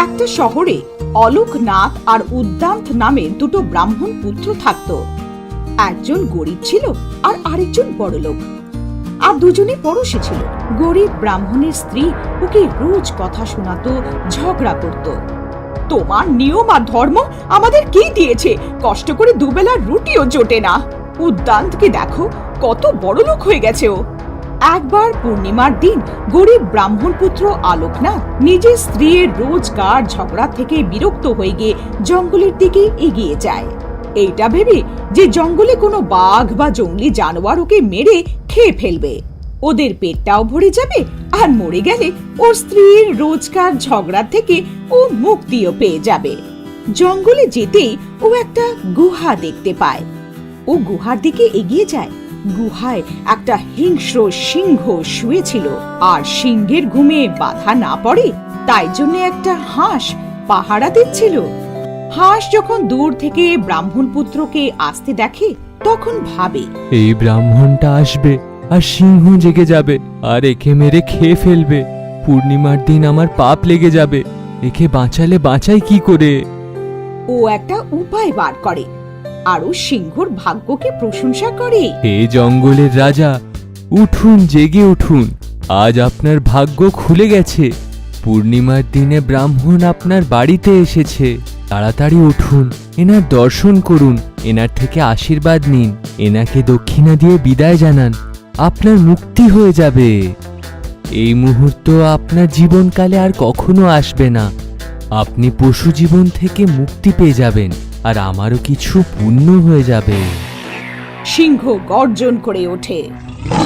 একটা শহরে অলোকনাথ আর উদ্দান্ত নামে দুটো ব্রাহ্মণ পুত্র থাকত। একজন গরিব ছিল আর আরেকজন বড়লোক, আর দুজনে পড়শি ছিল। গরিব ব্রাহ্মণের স্ত্রী ওকে রোজ কথা শোনাতো, ঝগড়া করত। তোমার নিয়ম আর ধর্ম আমাদের কি দিয়েছে, কষ্ট করে দুবেলার রুটিও জোটে না। উদ্দান্তকে দেখো, কত বড়লোক হয়ে গেছে ও। একবার পূর্ণিমার দিন গরিব ব্রাহ্মণ পুত্র আলোকনাথ নিজের স্ত্রীর রোজকার ঝগড়া থেকে বিরক্ত হয়ে গিয়ে জঙ্গলের দিকে এগিয়ে যায়, এইটা ভেবে যে জঙ্গলে কোনো বাঘ বা জঙ্গলি জানোয়ার ওকে মেরে খেয়ে ফেলবে, ওদের পেটটাও ভরে যাবে, আর মরে গেলে ওর স্ত্রীর রোজকার ঝগড়া থেকে ও মুক্তিও পেয়ে যাবে। জঙ্গলে যেতেই ও একটা গুহা দেখতে পায়। ও গুহার দিকে এগিয়ে যায়। গুহায় একটা হিংস্র সিংহ শুয়েছিল, আর সিংহের ঘুমে বাধা না পড়ে তাই জন্য একটা হাঁস পাহারা দিচ্ছিল। হাঁস যখন দূর থেকে ব্রাহ্মণ পুত্রকে আসতে দেখে তখন ভাবে, এই ব্রাহ্মণটা আসবে আর সিংহ জেগে যাবে আর একে মেরে খেয়ে ফেলবে। পূর্ণিমার দিন আমার পাপ লেগে যাবে, একে বাঁচালে বাঁচাই কি করে? ও একটা উপায় বার করে আর ও সিংহর ভাগ্যকে প্রশংসা করে। হে জঙ্গলের রাজা, উঠুন, জেগে উঠুন, আজ আপনার ভাগ্য খুলে গেছে। পূর্ণিমার দিনে ব্রাহ্মণ আপনার বাড়িতে এসেছে, তাড়াতাড়ি উঠুন, এনার দর্শন করুন, এনার থেকে আশীর্বাদ নিন, এনাকে দক্ষিণা দিয়ে বিদায় জানান, আপনার মুক্তি হয়ে যাবে। এই মুহূর্ত আপনার জীবনকালে আর কখনো আসবে না। আপনি পশু জীবন থেকে মুক্তি পেয়ে যাবেন, আর আমারও কিছু পুণ্য হয়ে যাবে। সিংহ গর্জন করে ওঠে।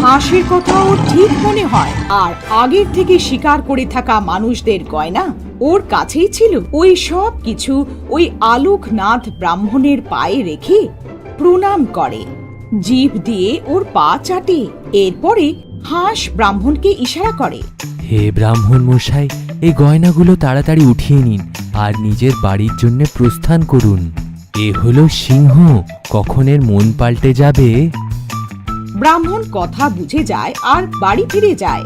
হাঁসের কথাও ঠিক মনে হয়, আর আগের থেকে শিকার করে থাকা মানুষদের গয়না ওর কাছেই ছিল। ওই সব কিছু ওই আলোকনাথ ব্রাহ্মণের পায়ে রেখে প্রণাম করে, জিভ দিয়ে ওর পা চাটে। এরপরে হাঁস ব্রাহ্মণকে ইশারা করে, হে ব্রাহ্মণ মশাই, এই গয়নাগুলো তাড়াতাড়ি উঠিয়ে নিন আর নিজের বাড়ির জন্য প্রস্থান করুন। এ হলো সিংহ, কখন এর মন পাল্টে যাবে। ব্রাহ্মণ কথা বুঝে যায় আর বাড়ি ফিরে যায়।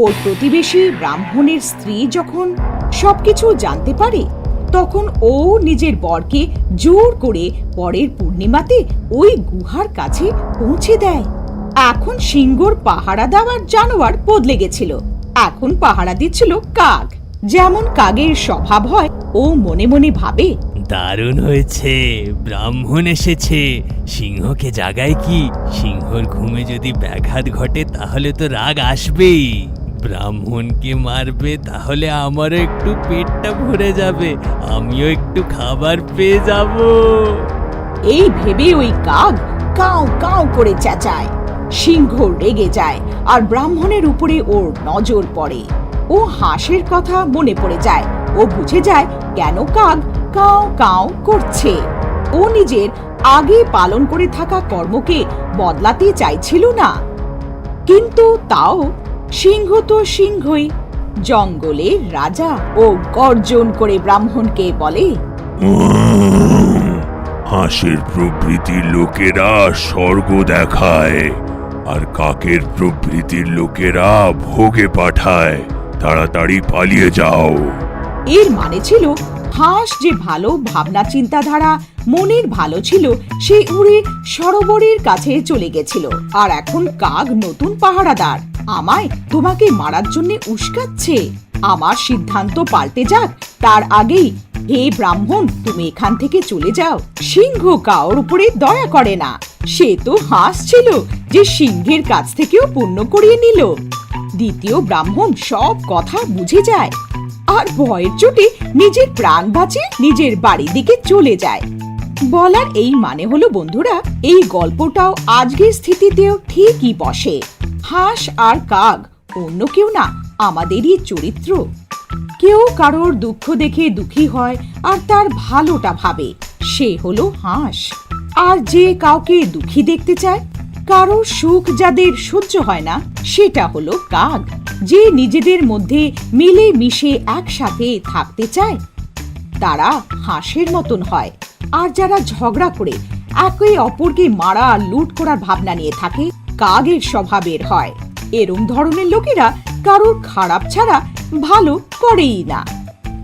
ওর প্রতিবেশী ব্রাহ্মণের স্ত্রী যখন সবকিছু জানতে পারে তখন ও নিজের বরকে জোর করে পরের পূর্ণিমাতে ওই গুহার কাছে পৌঁছে দেয়। এখন সিংহর পাহারা দেওয়ার জানোয়ার বদলে গেছিল, এখন পাহারা দিচ্ছিল কাক। যেমন কাকের স্বভাব হয়, ও মনে মনে ভাবে, দারুণ হয়েছে, ব্রাহ্মণ এসেছে, সিংহকে জাগায় কি? সিংহর ঘুমে যদি ব্যাঘাত ঘটে তাহলে তো রাগ আসবেই। ব্রাহ্মণকে মারবে তাহলে আমারও একটু পেটটা ভরে যাবে, আমিও একটু খাবার পেয়ে যাব। এই ভেবে ওই কাক কাউ কাউ করে চেঁচায়। সিংহ রেগে যায় আর ব্রাহ্মণের উপরে ওর নজর পড়ে। ও হাঁসের কথা মনে পড়ে যায়। ও বুঝে যায় কেন কাক কাউ কাউ করছে। ও নিজের আগে পালন করে থাকা কর্মকে বদলাতে চাইছিল না, কিন্তু তাও সিংহ তো সিংহই, জঙ্গলের রাজা। ও গর্জন করে ব্রাহ্মণকে বলে, হাঁসের প্রভৃতির লোকেরা স্বর্গ দেখায় আর কাকের প্রভৃতির লোকেরা ভোগে পাঠায়, তাড়াতাড়ি পালিয়ে যাও। এর মানে ছিল হাঁস যে ভালো ভাবনা চিন্তাধারা মনের ভালো ছিল সে উড়ে সরোবরের কাছে চলে গেছিল, আর এখন কাক নতুন পাহারাদার আমায় তোমাকে মারার জন্য উস্কাচ্ছে। আমার সিদ্ধান্ত পাল্টে যাক তার আগেই হে ব্রাহ্মণ, তুমি এখান থেকে চলে যাও। সিংহ কাউর উপরে দয়া করে না, সে তো হাঁস ছিল যে সিংহের কাছ থেকেও পুণ্য করিয়ে নিল। দ্বিতীয় ব্রাহ্মণ সব কথা বুঝে যায় আর ভয়ের চোটে নিজের প্রাণ বাঁচিয়ে নিজের বাড়ির দিকে চলে যায়। বলার এই মানে হলো বন্ধুরা, এই গল্পটাও আজকের স্থিতিতেও ঠিকই বসে। হাঁস আর কাক অন্য কেউ না, আমাদেরই চরিত্র। কেউ কারোর দুঃখ দেখে দুঃখী হয় আর তার ভালোটা ভাবে, সে হলো হাঁস। আর যে কাউকে দুঃখী দেখতে চায়, কারোর সুখ যাদের সহ্য হয় না, সেটা হলো কাক। যে নিজেদের মধ্যে মিলে মিশে একসাথে থাকতে চায় তারা হাঁসের মতন হয়। আর যারা ঝগড়া করে একে অপরকে মারা লুট করার ভাবনা নিয়ে থাকে, কাকের স্বভাবের হয়। এরম ধরনের লোকেরা কারোর খারাপ ছাড়া ভালো করেই না।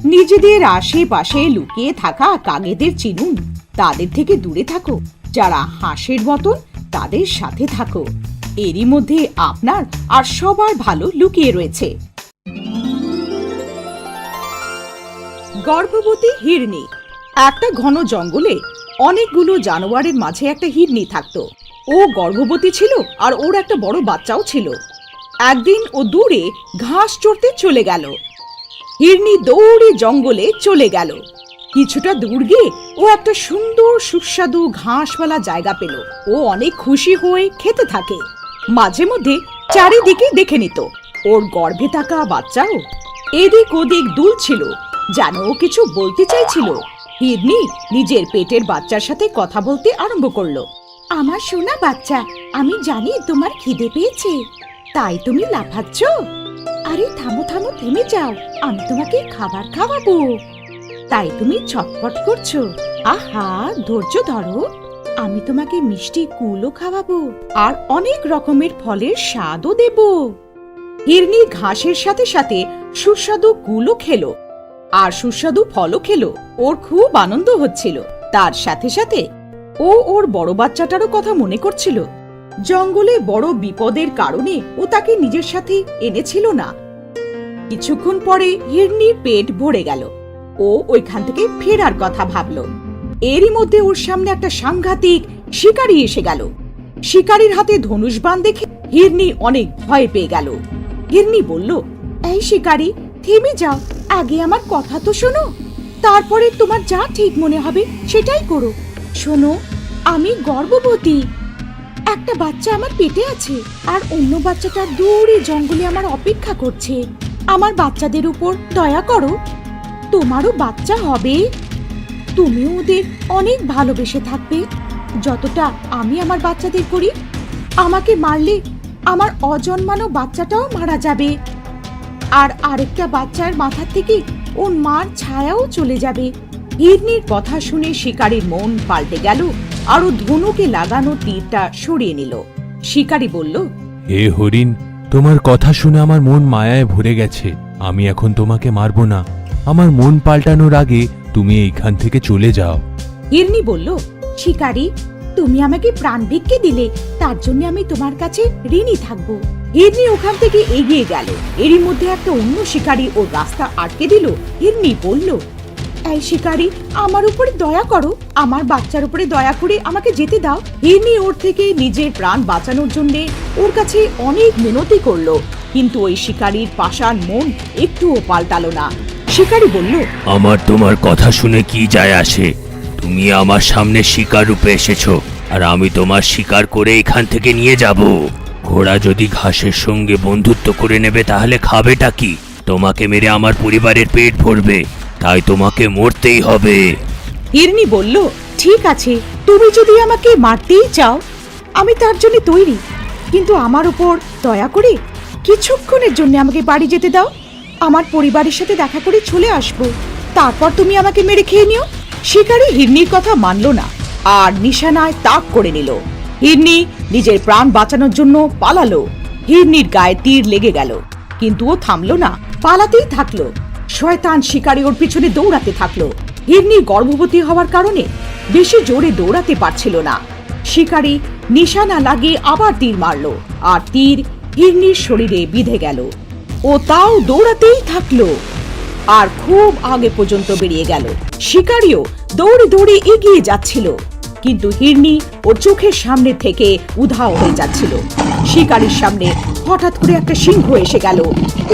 নিজেদের আশেপাশে লুকিয়ে থাকা কাকেদের চিনুন, তাদের থেকে দূরে থাকো। যারা হাঁসের মতন তাদের সাথে থাকো। এরই মধ্যে আপনার আর সবার ভালো লুকিয়ে রয়েছে। গর্ভবতী হিরনি। একটা ঘন জঙ্গলে অনেকগুলো জানোয়ারের মাঝে একটা হিরনি থাকতো। ও গর্ভবতী ছিল আর ওর একটা বড় বাচ্চাও ছিল। একদিন ও দূরে ঘাস চড়তে চলে গেল। হিরনি দৌড়ে জঙ্গলে চলে গেল। কিছুটা দূর গিয়ে ও একটা সুন্দর সুস্বাদু ঘাসওয়ালা জায়গা পেল। ও অনেক খুশি হয়ে খেতে থাকে। মাঝে মধ্যে চারিদিকে দেখে নিত। ওর গর্ভে থাকা বাচ্চাও এদিক ওদিক দুলছিল, যেন ও কিছু বলতে চাইছিল। হিরনি নিজের পেটের বাচ্চার সাথে কথা বলতে আরম্ভ করলো। আমার সোনা বাচ্চা, আমি জানি তোমার খিদে পেয়েছে, তাই তুমি লাফাচ্ছ। আরে থামো থামো, থেমে যাও, আমি তোমাকে খাবার খাওয়াবো। তাই তুমি ছটফট করছো। আহা, ধৈর্য ধরো, আমি তোমাকে মিষ্টি কুলও খাওয়াবো আর অনেক রকমের ফলের স্বাদও দেব। হিরনি ঘাসের সাথে সাথে সুস্বাদু কুলও খেলো আর সুস্বাদু ফলও খেলো। ওর খুব আনন্দ হচ্ছিল। তার সাথে সাথে ও ওর বড় বাচ্চাটারও কথা মনে করছিল। জঙ্গলে বড় বিপদের কারণে ও তাকে নিজের সাথে এনেছিল না। কিছুক্ষণ পরে হিরনির পেট ভরে গেল। ও ওইখান থেকে ফেরার কথা ভাবলো। এরই মধ্যে ওর সামনে একটা সাংঘাতিক শিকারী এসে গেল। শিকারীর হাতে ধনুষ বাণ দেখে হিরনি অনেক ভয় পেয়ে গেল। হিরনি বলল, এই শিকারী, থেমে যাও, আগে আমার কথা তো শোনো, তারপরে তোমার যা ঠিক মনে হবে সেটাই করো। শোনো, আমি গর্ভবতী। একটা বাচ্চা আমার পেটে আছে আর অন্য বাচ্চাটা দূরে জঙ্গলে আমার অপেক্ষা করছে। আমার বাচ্চাদের উপর দয়া করো, তোমারও বাচ্চা হবে। তুমি ওদের অনেক ভালোবেসে থাকবে, যতটা আমি আমার বাচ্চাদের করি। আমাকে মারলে আমার অজন্মানো বাচ্চাটাও মারা যাবে, আর আরেকটা বাচ্চার মাথা থেকে ওর মার ছায়াও চলে যাবে। হিরনির কথা শুনে শিকারীর মন পাল্টে গেল আর ও ধনুকে লাগানো তীরটা সরিয়ে নিল। শিকারী বলল, হে হরিণ, তোমার কথা শুনে আমার মন মায়ায় ভরে গেছে। আমি এখন তোমাকে মারবো না। আমার মন পাল্টানোর আগে তুমি এইখান থেকে চলে যাও। হিরনি বলল, শিকারী, তুমি আমাকে প্রাণ ভিক্ষে দিলে, তার জন্য আমি তোমার কাছে ঋণী থাকবো। হিরনি ওখান থেকে এগিয়ে গেল। এরই মধ্যে একটা অন্য শিকারী ওর রাস্তা আটকে দিল। হিরনি বলল, এই শিকারী, আমার উপরে দয়া করো, আমার বাচ্চার উপরে দয়া করে আমাকে যেতে দাও। হিরনি ওর থেকে নিজের প্রাণ বাঁচানোর জন্য ওর কাছে অনেক মিনতি করলো, কিন্তু ওই শিকারীর পাষাণ মন একটুও পাল্টালো না। শিকারী বলল, আমার তোমার কথা শুনে কি যায় আসে? তুমি আমার সামনে শিকার রূপে এসেছো, আর আমি তোমার শিকার করে এখান থেকে নিয়ে যাব। ঘোড়া যদি ঘাসের সঙ্গে বন্ধুত্ব করে নেবে তাহলে খাবেটা কি? তোমাকে মেরে আমার পরিবারের পেট ভরবে, তাই তোমাকে মরতেই হবে। হিরনি বলল, ঠিক আছে, তুমি যদি আমাকে মারতেই চাও, আমি তার জন্য তৈরি, কিন্তু আমার উপর দয়া করে কিছুক্ষণের জন্য আমাকে বাড়ি যেতে দাও। আমার পরিবারের সাথে দেখা করে চলে আসবো, তারপর তুমি আমাকে মেরে খেয়ে নিও। শিকারী হিরনির কথা মানল না আর নিশানায় তাক করে নিল। হিরনি নিজের প্রাণ বাঁচানোর জন্য পালালো। হিরনির গায়ে তীর লেগে গেল, কিন্তু ও থামলো না, পালাতেই থাকলো। শয়তান শিকারী ওর পিছনে দৌড়াতে থাকলো। হিরনি গর্ভবতী হওয়ার কারণে বেশি জোরে দৌড়াতে পারছিল না। শিকারী নিশানা লাগিয়ে আবার তীর মারলো আর তীর হিরনির শরীরে বিঁধে গেল। ও তাও দৌড়াতেই থাকলো আর খুব আগে পর্যন্ত বেরিয়ে গেল। শিকারীও দৌড়ে দৌড়ে এগিয়ে যাচ্ছিল, কিন্তু হিরনি ওর চোখের সামনে থেকে উধাও হয়ে যাচ্ছিল। শিকারীর সামনে হঠাৎ করে একটা সিংহ এসে গেল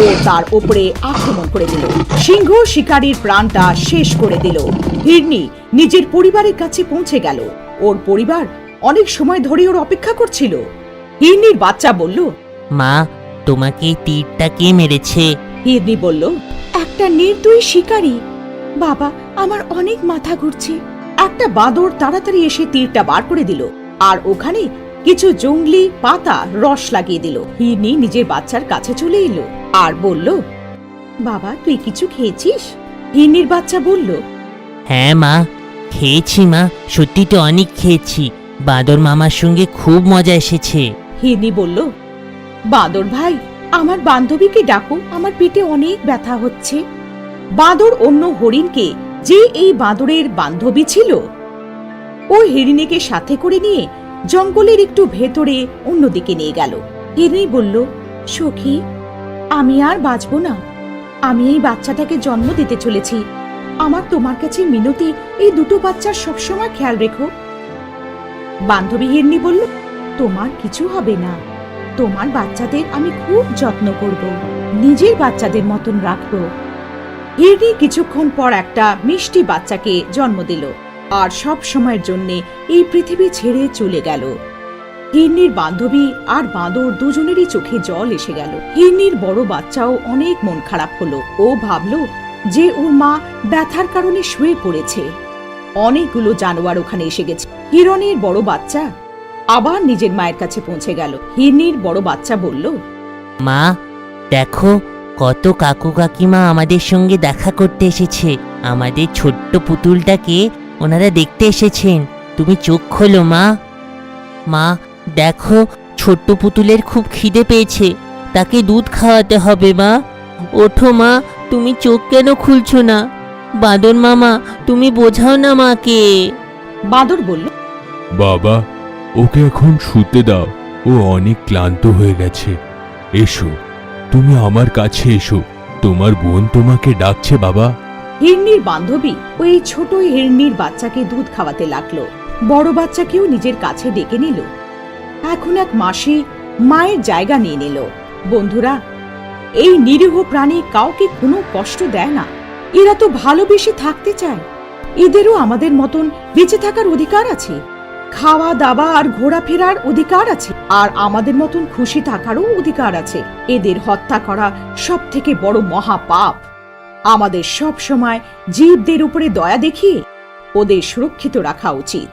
ও তার উপরে আক্রমণ করে দিল। সিংহ শিকারীর প্রাণটা শেষ করে দিল। হিরনি নিজের পরিবারের কাছে পৌঁছে গেল। ওর পরিবার অনেক সময় ধরে ওর অপেক্ষা করছিল। হিরনির বাচ্চা বলল, মা, তোমাকে এই তীরটা কে মেরেছে? হিরনি বলল, একটা নির্দয়ী শিকারী। বাবা, আমার অনেক মাথা ঘুরছে। একটা বাদর তাড়াতাড়ি এসে তীরটা বার করে দিল আর ওখানে কিছু জংলি পাতা রস লাগিয়ে দিল। হিরনি নিজের বাচ্চার কাছে চলে এলো আর বলল, বাবা, তুই কিছু খেয়েছিস? হিরনির বাচ্চা বলল, হ্যাঁ মা, খেয়েছি মা, সত্যি তো অনেক খেয়েছি। বাদর মামার সঙ্গে খুব মজা এসেছে। হিরনি বলল, বাদর ভাই, আমার বান্ধবীকে ডাকো, আমার পেটে অনেক ব্যথা হচ্ছে। বাঁদর অন্য হরিণকে, যে এই বাঁদরের বান্ধবী ছিল, ও হিরিণীকে সাথে করে নিয়ে জঙ্গলের একটু ভেতরে অন্যদিকে নিয়ে গেল। হিরিণী বলল, সখী, আমি আর বাঁচবো না। আমি এই বাচ্চাটাকে জন্ম দিতে চলেছি। আমার তোমার কাছে মিনতি, এই দুটো বাচ্চার সবসময় খেয়াল রেখো। বান্ধবী হিরিণী বলল, তোমার কিছু হবে না। তোমার বাচ্চাদের আমি খুব যত্ন করব, নিজের বাচ্চাদের মতন রাখবো। হিরিণী কিছুক্ষণ পর একটা মিষ্টি বাচ্চাকে জন্ম দিল আর সব সময়ের জন্য এই পৃথিবী ছেড়ে চলে গেল। হিরণীর বান্ধবী আর বাঁদর দুজনেরই চোখে জল এসে গেল। হিরণীর বড় বাচ্চাও অনেক মন খারাপ হলো। ও ভাবলো যে ওর মা ব্যথার কারণে শুয়ে পড়েছে। অনেকগুলো জানোয়ার ওখানে এসে গেছে। হিরণীর বড় বাচ্চা আবার নিজের মায়ের কাছে পৌঁছে গেল। হিরণীর বড় বাচ্চা বলল, মা, দেখো কত কাকু কাকিমা আমাদের সঙ্গে দেখা করতে এসেছে। আমাদের ছোট্ট পুতুলটাকে ওনারা দেখতে এসেছেন। তুমি চোখ খোলো মা। মা, দেখো ছোট্ট পুতুলের খুব খিদে পেয়েছে, তাকে দুধ খাওয়াতে হবে। মা ওঠো মা, তুমি চোখ কেন খুলছো না? বাঁদর মামা, তুমি বোঝাও না মাকে। বাঁদর বলল, বাবা, ওকে এখন শুতে দাও, ও অনেক ক্লান্ত হয়ে গেছে। এসো, তুমি আমার কাছে এসো, তোমার বোন তোমাকে ডাকছে বাবা। হিরণীর বান্ধবী ওই ছোট হিরণীর বাচ্চাকে দুধ খাওয়াতে লাগলো। বড় বাচ্চাকেও নিজের কাছে ডেকে নিল। এখন এক মাসি মায়ের জায়গা নিয়ে নিল। বন্ধুরা, এই নিরীহ প্রাণী কাউকে কোনো কষ্ট দেয় না। এরা তো ভালোবেসে থাকতে চায়। এদেরও আমাদের মতন বেঁচে থাকার অধিকার আছে, খাওয়া দাওয়া আর ঘোরাফেরার অধিকার আছে, আর আমাদের মতন খুশি থাকারও অধিকার আছে। এদের হত্যা করা সব থেকে বড় মহাপাপ। আমাদের সব সময় জীবদের উপরে দয়া দেখিয়ে ওদের সুরক্ষিত রাখা উচিত।